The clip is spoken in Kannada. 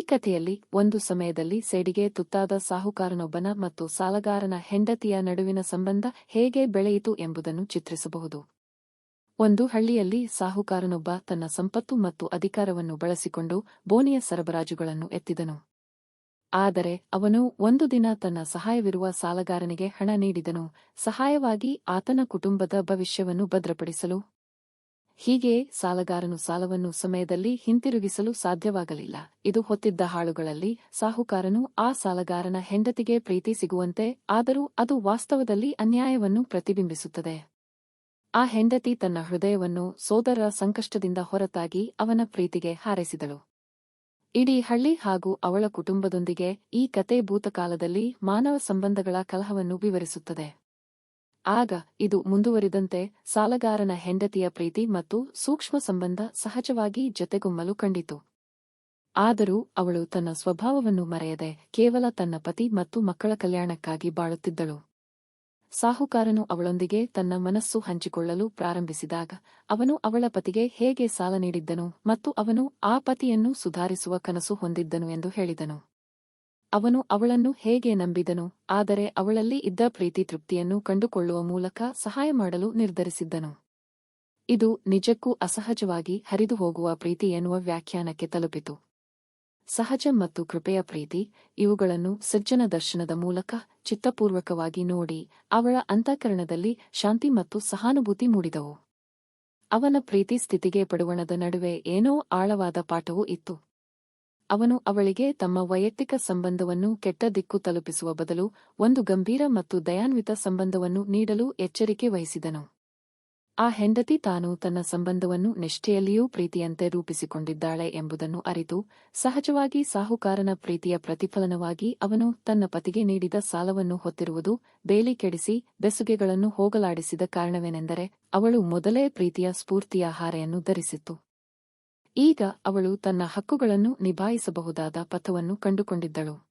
ಕಥೆಯಲ್ಲಿ ಒಂದು ಸಮಯದಲ್ಲಿ ಸೇಡಿಗೆ ತುತ್ತಾದ ಸಾಹುಕಾರನೊಬ್ಬನ ಮತ್ತು ಸಾಲಗಾರನ ಹೆಂಡತಿಯ ನಡುವಿನ ಸಂಬಂಧ ಹೇಗೆ ಬೆಳೆಯಿತು ಎಂಬುದನ್ನು ಚಿತ್ರಿಸಬಹುದು. ಒಂದು ಹಳ್ಳಿಯಲ್ಲಿ ಸಾಹುಕಾರನೊಬ್ಬ ತನ್ನ ಸಂಪತ್ತು ಮತ್ತು ಅಧಿಕಾರವನ್ನು ಬಳಸಿಕೊಂಡು ಬೋನಿಯ ಸರಬರಾಜುಗಳನ್ನು ಎತ್ತಿದನು. ಆದರೆ ಅವನು ಒಂದು ದಿನ ತನ್ನ ಸಹಾಯವಿರುವ ಸಾಲಗಾರನಿಗೆ ಹಣ ನೀಡಿದನು, ಸಹಾಯವಾಗಿ ಆತನ ಕುಟುಂಬದ ಭವಿಷ್ಯವನ್ನು ಭದ್ರಪಡಿಸಲು. ಹೀಗೆ ಸಾಲಗಾರನು ಸಾಲವನ್ನು ಸಮಯದಲ್ಲಿ ಹಿಂತಿರುಗಿಸಲು ಸಾಧ್ಯವಾಗಲಿಲ್ಲ. ಇದು ಹೊತ್ತಿದ್ದ ಹಾಳುಗಳಲ್ಲಿ ಸಾಹುಕಾರನು ಆ ಸಾಲಗಾರನ ಹೆಂಡತಿಗೆ ಪ್ರೀತಿ ಸಿಗುವಂತೆ, ಆದರೂ ಅದು ವಾಸ್ತವದಲ್ಲಿ ಅನ್ಯಾಯವನ್ನು ಪ್ರತಿಬಿಂಬಿಸುತ್ತದೆ. ಆ ಹೆಂಡತಿ ತನ್ನ ಹೃದಯವನ್ನು ಸೋದರರ ಸಂಕಷ್ಟದಿಂದ ಹೊರತಾಗಿ ಅವನ ಪ್ರೀತಿಗೆ ಹಾರೈಸಿದಳು. ಇಡೀ ಹಳ್ಳಿ ಹಾಗೂ ಅವಳ ಕುಟುಂಬದೊಂದಿಗೆ ಈ ಕತೆ ಭೂತಕಾಲದಲ್ಲಿ ಮಾನವ ಸಂಬಂಧಗಳ ಕಲಹವನ್ನು ವಿವರಿಸುತ್ತದೆ. ಆಗ ಇದು ಮುಂದುವರಿದಂತೆ ಸಾಲಗಾರನ ಹೆಂಡತಿಯ ಪ್ರೀತಿ ಮತ್ತು ಸೂಕ್ಷ್ಮ ಸಂಬಂಧ ಸಹಜವಾಗಿ ಜೊತೆಗುಮ್ಮಲು ಕಂಡಿತು. ಆದರೂ ಅವಳು ತನ್ನ ಸ್ವಭಾವವನ್ನು ಮರೆಯದೆ ಕೇವಲ ತನ್ನ ಪತಿ ಮತ್ತು ಮಕ್ಕಳ ಕಲ್ಯಾಣಕ್ಕಾಗಿ ಬಾಳುತ್ತಿದ್ದಳು. ಸಾಹುಕಾರನು ಅವಳೊಂದಿಗೆ ತನ್ನ ಮನಸ್ಸು ಹಂಚಿಕೊಳ್ಳಲು ಪ್ರಾರಂಭಿಸಿದಾಗ ಅವನು ಅವಳ ಪತಿಗೆ ಹೇಗೆ ಸಾಲ ನೀಡಿದ್ದನು ಮತ್ತು ಅವನು ಆ ಪತಿಯನ್ನು ಸುಧಾರಿಸುವ ಕನಸು ಹೊಂದಿದ್ದನು ಎಂದು ಹೇಳಿದನು. ಅವನು ಅವಳನ್ನು ಹೇಗೆ ನಂಬಿದನು, ಆದರೆ ಅವಳಲ್ಲಿ ಇದ್ದ ಪ್ರೀತಿ ತೃಪ್ತಿಯನ್ನು ಕಂಡುಕೊಳ್ಳುವ ಮೂಲಕ ಸಹಾಯ ಮಾಡಲು ನಿರ್ಧರಿಸಿದ್ದನು. ಇದು ನಿಜಕ್ಕೂ ಅಸಹಜವಾಗಿ ಹರಿದುಹೋಗುವ ಪ್ರೀತಿ ಎನ್ನುವ ವ್ಯಾಖ್ಯಾನಕ್ಕೆ ತಲುಪಿತು. ಸಹಜ ಮತ್ತು ಕೃಪೆಯ ಪ್ರೀತಿ, ಇವುಗಳನ್ನು ಸಜ್ಜನ ದರ್ಶನದ ಮೂಲಕ ಚಿತ್ತಪೂರ್ವಕವಾಗಿ ನೋಡಿ ಅವಳ ಅಂತಃಕರಣದಲ್ಲಿ ಶಾಂತಿ ಮತ್ತು ಸಹಾನುಭೂತಿ ಮೂಡಿದವು. ಅವನ ಪ್ರೀತಿ ಸ್ಥಿತಿಗೆ ಪಡುವಣದ ನಡುವೆ ಏನೋ ಆಳವಾದ ಪಾಠವೂ ಇತ್ತು. ಅವನು ಅವಳಿಗೆ ತಮ್ಮ ವೈಯಕ್ತಿಕ ಸಂಬಂಧವನ್ನು ಕೆಟ್ಟ ದಿಕ್ಕು ತಲುಪಿಸುವ ಬದಲು ಒಂದು ಗಂಭೀರ ಮತ್ತು ದಯಾನ್ವಿತ ಸಂಬಂಧವನ್ನು ನೀಡಲು ಎಚ್ಚರಿಕೆ ವಹಿಸಿದನು. ಆ ಹೆಂಡತಿ ತಾನು ತನ್ನ ಸಂಬಂಧವನ್ನು ನಿಷ್ಠೆಯಲ್ಲಿಯೂ ಪ್ರೀತಿಯಂತೆ ರೂಪಿಸಿಕೊಂಡಿದ್ದಾಳೆ ಎಂಬುದನ್ನು ಅರಿತು, ಸಹಜವಾಗಿ ಸಾಹುಕಾರನ ಪ್ರೀತಿಯ ಪ್ರತಿಫಲನವಾಗಿ ಅವನು ತನ್ನ ಪತಿಗೆ ನೀಡಿದ ಸಾಲವನ್ನು ಹೊತ್ತಿರುವುದು ಬೇಲಿ ಕೆಡಿಸಿ ಬೆಸುಗೆಗಳನ್ನು ಹೋಗಲಾಡಿಸಿದ ಕಾರಣವೇನೆಂದರೆ ಅವಳು ಮೊದಲೇ ಪ್ರೀತಿಯ ಸ್ಫೂರ್ತಿಯ ಹಾರೆಯನ್ನು ಧರಿಸಿತ್ತು. ಈಗ ಅವಳು ತನ್ನ ಹಕ್ಕುಗಳನ್ನು ನಿಭಾಯಿಸಬಹುದಾದ ಪಥವನ್ನು ಕಂಡುಕೊಂಡಿದ್ದಳು.